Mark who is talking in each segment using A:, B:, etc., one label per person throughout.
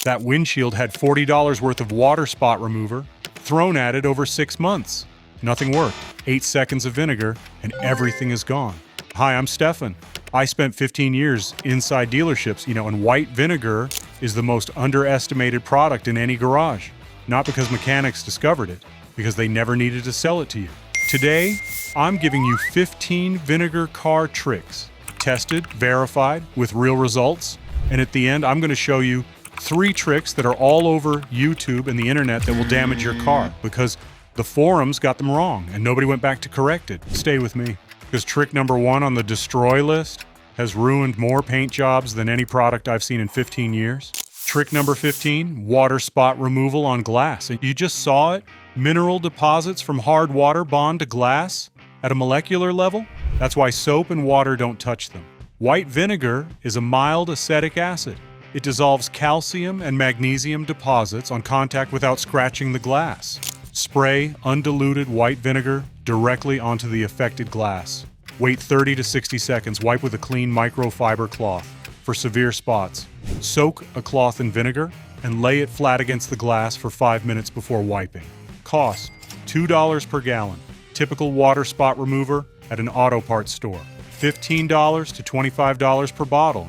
A: That windshield had $40 worth of water spot remover thrown at it over 6 months. Nothing worked. 8 seconds of vinegar and everything is gone. Hi, I'm Stefan. I spent 15 years inside dealerships, and white vinegar is the most underestimated product in any garage. Not because mechanics discovered it, because they never needed to sell it to you. Today, I'm giving you 15 vinegar car tricks, tested, verified, with real results. And at the end, I'm going to show you 3 tricks that are all over YouTube and the internet that will damage your car because the forums got them wrong and nobody went back to correct it. Stay with me, because trick number 1 on the destroy list has ruined more paint jobs than any product I've seen in 15 years. Trick number 15, water spot removal on glass. And you just saw it. Mineral deposits from hard water bond to glass at a molecular level. That's why soap and water don't touch them. White vinegar is a mild acetic acid. It dissolves calcium and magnesium deposits on contact without scratching the glass. Spray undiluted white vinegar directly onto the affected glass. Wait 30 to 60 seconds. Wipe with a clean microfiber cloth. For severe spots, soak a cloth in vinegar and lay it flat against the glass for 5 minutes before wiping. Cost, $2 per gallon. Typical water spot remover at an auto parts store. $15 to $25 per bottle,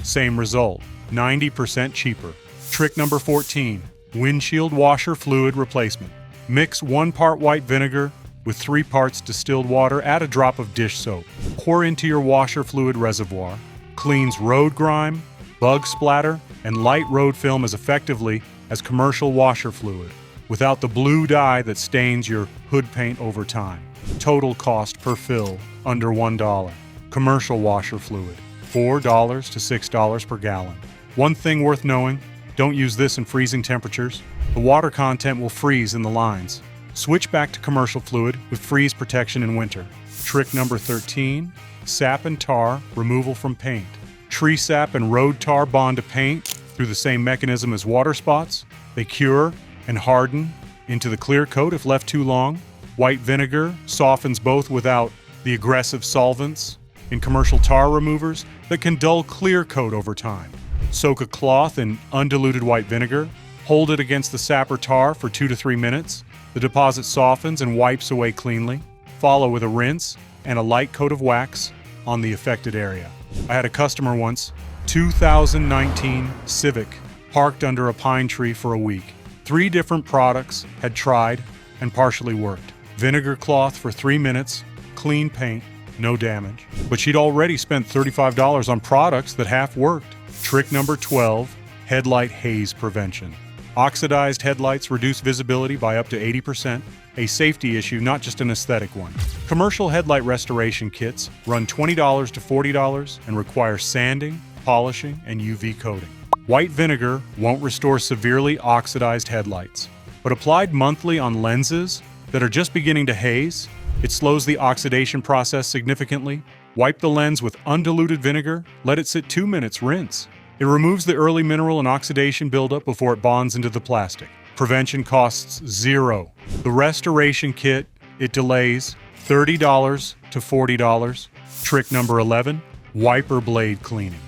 A: same result. 90% cheaper. Trick number 14, windshield washer fluid replacement. Mix 1 part white vinegar with 3 parts distilled water. Add a drop of dish soap. Pour into your washer fluid reservoir. Cleans road grime, bug splatter, and light road film as effectively as commercial washer fluid, without the blue dye that stains your hood paint over time. Total cost per fill, under $1. Commercial washer fluid, $4 to $6 per gallon. One thing worth knowing, don't use this in freezing temperatures. The water content will freeze in the lines. Switch back to commercial fluid with freeze protection in winter. Trick number 13, sap and tar removal from paint. Tree sap and road tar bond to paint through the same mechanism as water spots. They cure and harden into the clear coat if left too long. White vinegar softens both without the aggressive solvents in commercial tar removers that can dull clear coat over time. Soak a cloth in undiluted white vinegar. Hold it against the sap or tar for 2 to 3 minutes. The deposit softens and wipes away cleanly. Follow with a rinse and a light coat of wax on the affected area. I had a customer once, 2019 Civic, parked under a pine tree for a week. 3 different products had tried and partially worked. Vinegar cloth for 3 minutes, clean paint, no damage. But she'd already spent $35 on products that half worked. Trick number 12, headlight haze prevention. Oxidized headlights reduce visibility by up to 80%, a safety issue, not just an aesthetic one. Commercial headlight restoration kits run $20 to $40 and require sanding, polishing, and UV coating. White vinegar won't restore severely oxidized headlights, but applied monthly on lenses that are just beginning to haze, it slows the oxidation process significantly. Wipe the lens with undiluted vinegar, let it sit 2 minutes, rinse. It removes the early mineral and oxidation buildup before it bonds into the plastic. Prevention costs $0. The restoration kit, it delays $30 to $40. Trick number 11, wiper blade cleaning.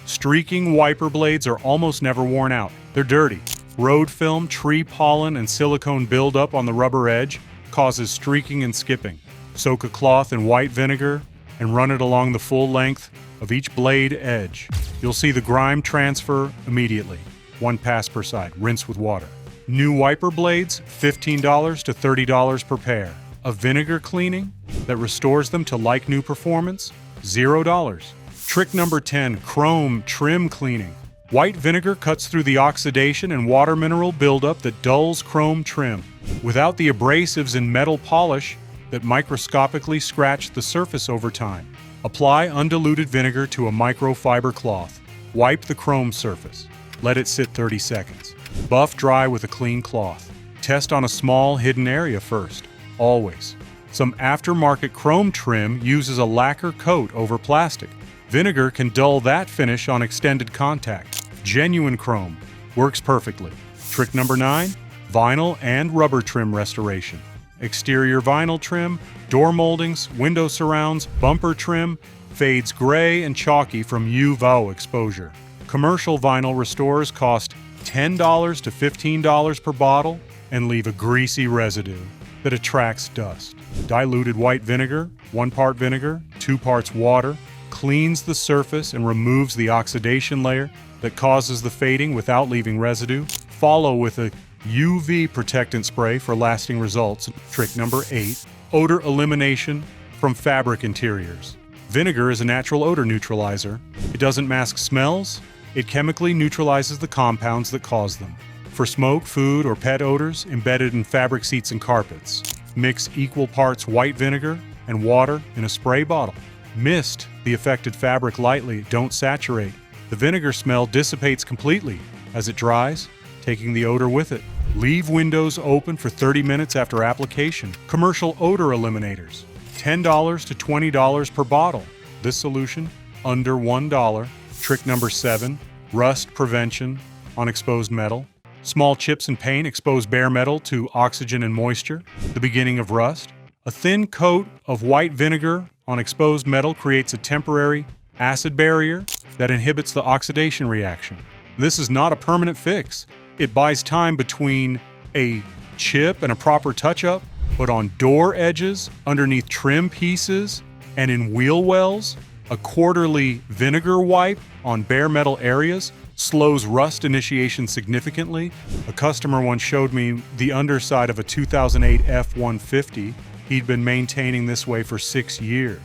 A: Streaking wiper blades are almost never worn out. They're dirty. Road film, tree pollen, and silicone buildup on the rubber edge causes streaking and skipping. Soak a cloth in white vinegar and run it along the full length of each blade edge. You'll see the grime transfer immediately. 1 pass per side. Rinse with water. New wiper blades, $15 to $30 per pair. A vinegar cleaning that restores them to like new performance, $0. Trick number 10, chrome trim cleaning. White vinegar cuts through the oxidation and water mineral buildup that dulls chrome trim, without the abrasives and metal polish that microscopically scratch the surface over time. Apply undiluted vinegar to a microfiber cloth. Wipe the chrome surface. Let it sit 30 seconds. Buff dry with a clean cloth. Test on a small hidden area first, always. Some aftermarket chrome trim uses a lacquer coat over plastic. Vinegar can dull that finish on extended contact. Genuine chrome works perfectly. Trick number 9, vinyl and rubber trim restoration. Exterior vinyl trim, door moldings, window surrounds, bumper trim, fades gray and chalky from UV exposure. Commercial vinyl restores cost $10 to $15 per bottle, and leave a greasy residue that attracts dust. Diluted white vinegar, 1 part vinegar, 2 parts water, cleans the surface and removes the oxidation layer that causes the fading without leaving residue. Follow with a UV protectant spray for lasting results. Trick number 8, odor elimination from fabric interiors. Vinegar is a natural odor neutralizer. It doesn't mask smells, it chemically neutralizes the compounds that cause them. For smoke, food, or pet odors embedded in fabric seats and carpets, mix equal parts white vinegar and water in a spray bottle. Mist the affected fabric lightly, don't saturate. The vinegar smell dissipates completely as it dries, taking the odor with it. Leave windows open for 30 minutes after application. Commercial odor eliminators, $10 to $20 per bottle. This solution, under $1. Trick number 7, rust prevention on exposed metal. Small chips and paint expose bare metal to oxygen and moisture, the beginning of rust. A thin coat of white vinegar on exposed metal creates a temporary acid barrier that inhibits the oxidation reaction. This is not a permanent fix. It buys time between a chip and a proper touch-up, but on door edges, underneath trim pieces, and in wheel wells, a quarterly vinegar wipe on bare metal areas slows rust initiation significantly. A customer once showed me the underside of a 2008 F-150. He'd been maintaining this way for 6 years,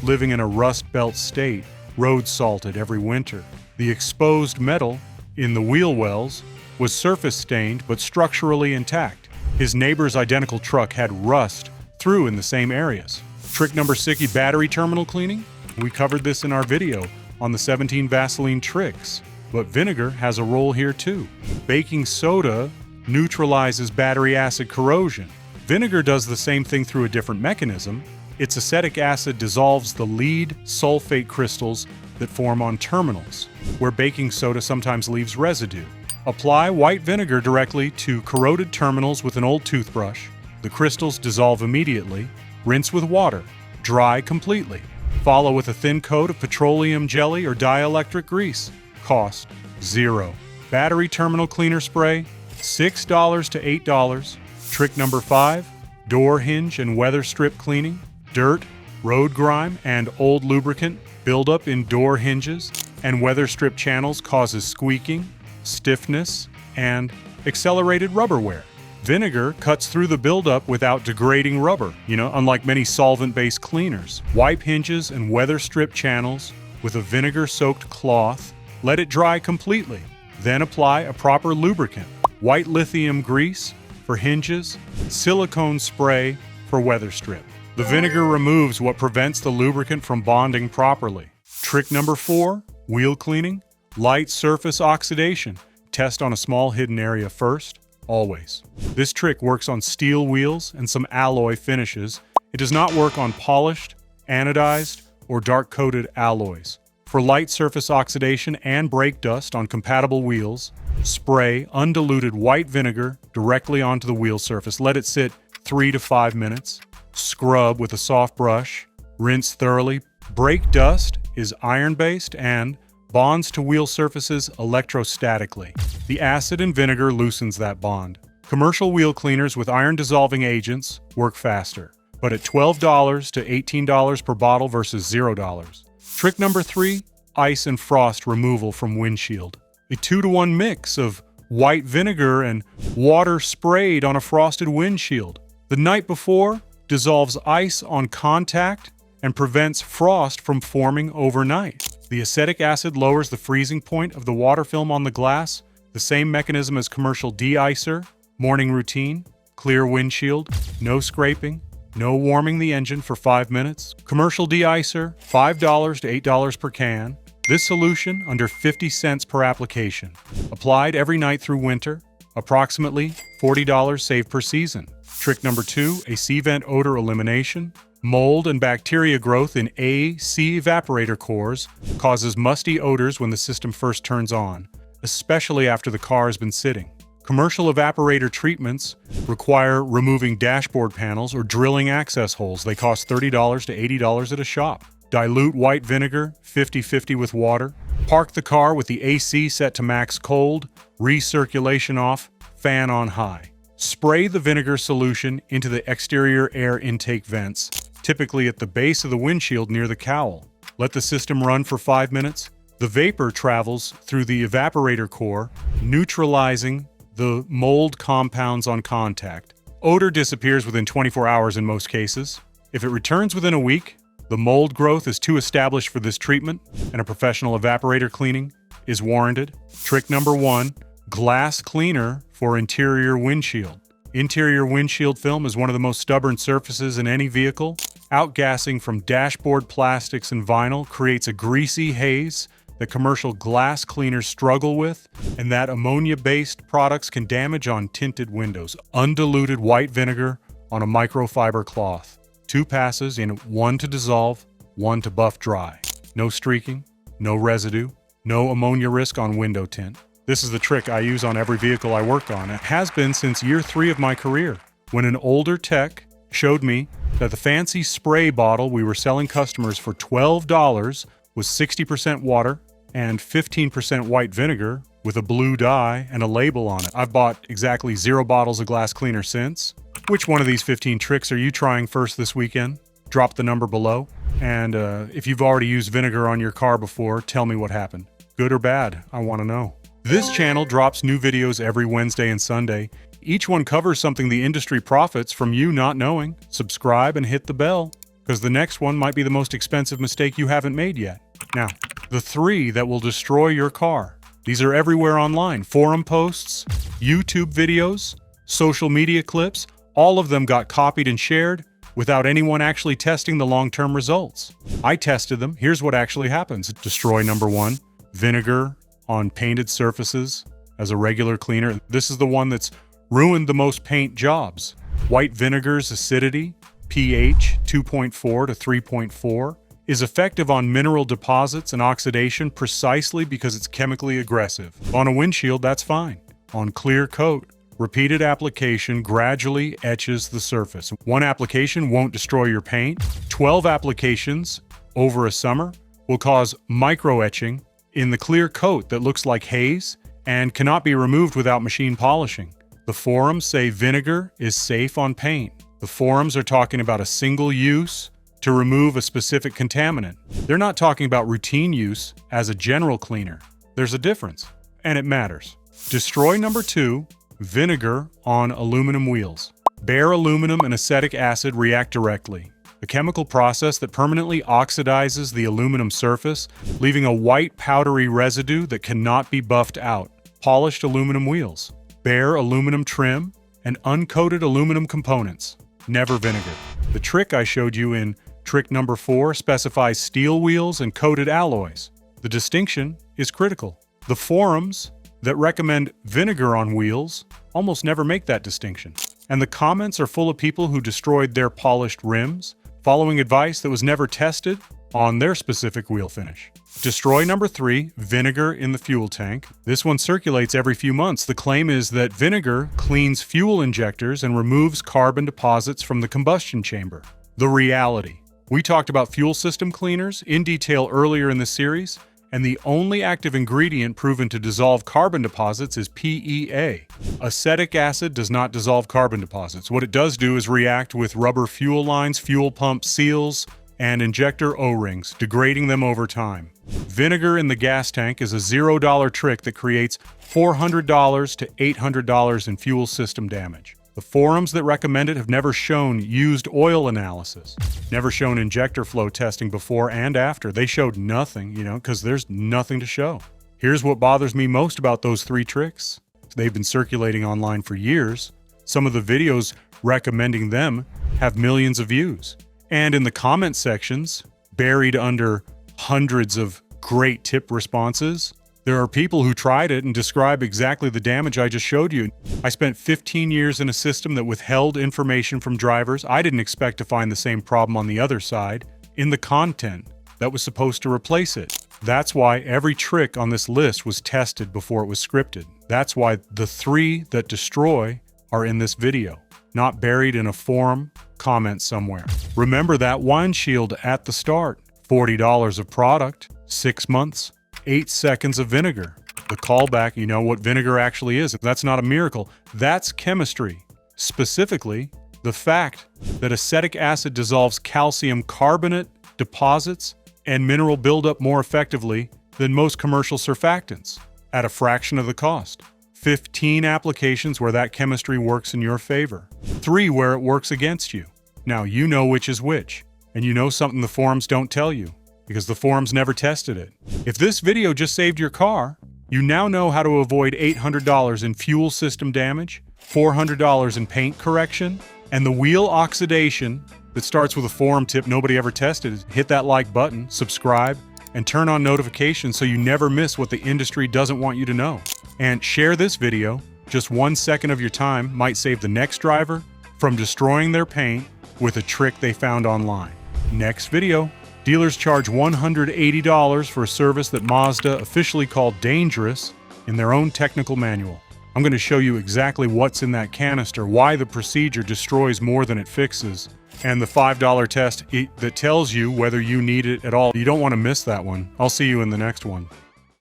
A: living in a rust belt state, road salted every winter. The exposed metal in the wheel wells was surface stained but structurally intact. His neighbor's identical truck had rust through in the same areas. Trick number 6, battery terminal cleaning. We covered this in our video on the 17 Vaseline tricks, but vinegar has a role here too. Baking soda neutralizes battery acid corrosion. Vinegar does the same thing through a different mechanism. Its acetic acid dissolves the lead sulfate crystals that form on terminals, where baking soda sometimes leaves residue. Apply white vinegar directly to corroded terminals with an old toothbrush. The crystals dissolve immediately. Rinse with water. Dry completely. Follow with a thin coat of petroleum jelly or dielectric grease. Cost, $0. Battery terminal cleaner spray, $6 to $8. Trick number 5, door hinge and weather strip cleaning. Dirt, road grime, and old lubricant buildup in door hinges and weather strip channels causes squeaking, stiffness, and accelerated rubber wear. Vinegar cuts through the buildup without degrading rubber, unlike many solvent-based cleaners. Wipe hinges and weather strip channels with a vinegar-soaked cloth. Let it dry completely. Then apply a proper lubricant. White lithium grease for hinges, silicone spray for weather strip. The vinegar removes what prevents the lubricant from bonding properly. Trick number 4, wheel cleaning. Light surface oxidation. Test on a small hidden area first, always. This trick works on steel wheels and some alloy finishes. It does not work on polished, anodized, or dark-coated alloys. For light surface oxidation and brake dust on compatible wheels, spray undiluted white vinegar directly onto the wheel surface. Let it sit 3 to 5 minutes. Scrub with a soft brush. Rinse thoroughly. Brake dust is iron-based and bonds to wheel surfaces electrostatically. The acid in vinegar loosens that bond. Commercial wheel cleaners with iron-dissolving agents work faster, but at $12 to $18 per bottle versus $0. Trick number 3, ice and frost removal from windshield. A 2-to-1 mix of white vinegar and water sprayed on a frosted windshield. The night before dissolves ice on contact and prevents frost from forming overnight. The acetic acid lowers the freezing point of the water film on the glass, the same mechanism as commercial de-icer. Morning routine, clear windshield, no scraping, no warming the engine for 5 minutes. Commercial de-icer, $5 to $8 per can. This solution under 50 cents per application. Applied every night through winter, approximately $40 saved per season. Trick number 2, a C-vent odor elimination. Mold and bacteria growth in AC evaporator cores causes musty odors when the system first turns on, especially after the car has been sitting. Commercial evaporator treatments require removing dashboard panels or drilling access holes. They cost $30 to $80 at a shop. Dilute white vinegar 50-50 with water. Park the car with the AC set to max cold, recirculation off, fan on high. Spray the vinegar solution into the exterior air intake vents, typically at the base of the windshield near the cowl. Let the system run for 5 minutes. The vapor travels through the evaporator core, neutralizing the mold compounds on contact. Odor disappears within 24 hours in most cases. If it returns within a week, the mold growth is too established for this treatment, and a professional evaporator cleaning is warranted. Trick number 1, glass cleaner for interior windshield. Interior windshield film is one of the most stubborn surfaces in any vehicle. Outgassing from dashboard plastics and vinyl creates a greasy haze that commercial glass cleaners struggle with, and that ammonia-based products can damage on tinted windows. Undiluted white vinegar on a microfiber cloth. 2 passes in 1 to dissolve, 1 to buff dry. No streaking, no residue, no ammonia risk on window tint. This is the trick I use on every vehicle I work on. It has been since year 3 of my career, when an older tech showed me that the fancy spray bottle we were selling customers for $12 was 60% water and 15% white vinegar with a blue dye and a label on it. I've bought exactly 0 bottles of glass cleaner since. Which one of these 15 tricks are you trying first this weekend? Drop the number below. And if you've already used vinegar on your car before, tell me what happened. Good or bad, I want to know. This channel drops new videos every Wednesday and Sunday. Each one covers something the industry profits from you not knowing. Subscribe and hit the bell, because the next one might be the most expensive mistake you haven't made yet. Now, the 3 that will destroy your car. These are everywhere online. Forum posts, YouTube videos, social media clips, all of them got copied and shared without anyone actually testing the long-term results. I tested them. Here's what actually happens. Destroy number 1, vinegar on painted surfaces as a regular cleaner. This is the one that's ruined the most paint jobs. White vinegar's acidity, pH 2.4 to 3.4, is effective on mineral deposits and oxidation precisely because it's chemically aggressive. On a windshield, that's fine. On clear coat, repeated application gradually etches the surface. 1 application won't destroy your paint. 12 applications over a summer will cause micro-etching in the clear coat that looks like haze and cannot be removed without machine polishing. The forums say vinegar is safe on paint. The forums are talking about a single use to remove a specific contaminant. They're not talking about routine use as a general cleaner. There's a difference, and it matters. Destroy number 2, vinegar on aluminum wheels. Bare aluminum and acetic acid react directly, a chemical process that permanently oxidizes the aluminum surface, leaving a white powdery residue that cannot be buffed out. Polished aluminum wheels, bare aluminum trim, and uncoated aluminum components. Never vinegar. The trick I showed you in trick number 4 specifies steel wheels and coated alloys. The distinction is critical. The forums that recommend vinegar on wheels almost never make that distinction. And the comments are full of people who destroyed their polished rims, following advice that was never tested on their specific wheel finish. Destroy number 3, vinegar in the fuel tank. This one circulates every few months. The claim is that vinegar cleans fuel injectors and removes carbon deposits from the combustion chamber. The reality. We talked about fuel system cleaners in detail earlier in the series, and the only active ingredient proven to dissolve carbon deposits is PEA. Acetic acid does not dissolve carbon deposits. What it does do is react with rubber fuel lines, fuel pump seals, and injector O-rings, degrading them over time. Vinegar in the gas tank is a $0 trick that creates $400 to $800 in fuel system damage. The forums that recommend it have never shown used oil analysis, never shown injector flow testing before and after. They showed nothing, because there's nothing to show. Here's what bothers me most about those 3 tricks. They've been circulating online for years. Some of the videos recommending them have millions of views. And in the comment sections, buried under hundreds of great tip responses, there are people who tried it and describe exactly the damage I just showed you. I spent 15 years in a system that withheld information from drivers. I didn't expect to find the same problem on the other side in the content that was supposed to replace it. That's why every trick on this list was tested before it was scripted. That's why the 3 that destroy are in this video, not buried in a forum comment somewhere. Remember that windshield at the start. $40 of product, 6 months, 8 seconds of vinegar. The callback, you know what vinegar actually is. That's not a miracle. That's chemistry. Specifically, the fact that acetic acid dissolves calcium carbonate deposits and mineral buildup more effectively than most commercial surfactants at a fraction of the cost. 15 applications where that chemistry works in your favor. 3 where it works against you. Now you know which is which, and you know something the forums don't tell you, because the forums never tested it. If this video just saved your car, you now know how to avoid $800 in fuel system damage, $400 in paint correction, and the wheel oxidation that starts with a forum tip nobody ever tested. Hit that like button, subscribe, and turn on notifications so you never miss what the industry doesn't want you to know. And share this video. Just 1 second of your time might save the next driver from destroying their paint with a trick they found online. Next video. Dealers charge $180 for a service that Mazda officially called dangerous in their own technical manual. I'm going to show you exactly what's in that canister, why the procedure destroys more than it fixes, and the $5 test that tells you whether you need it at all. You don't want to miss that one. I'll see you in the next one.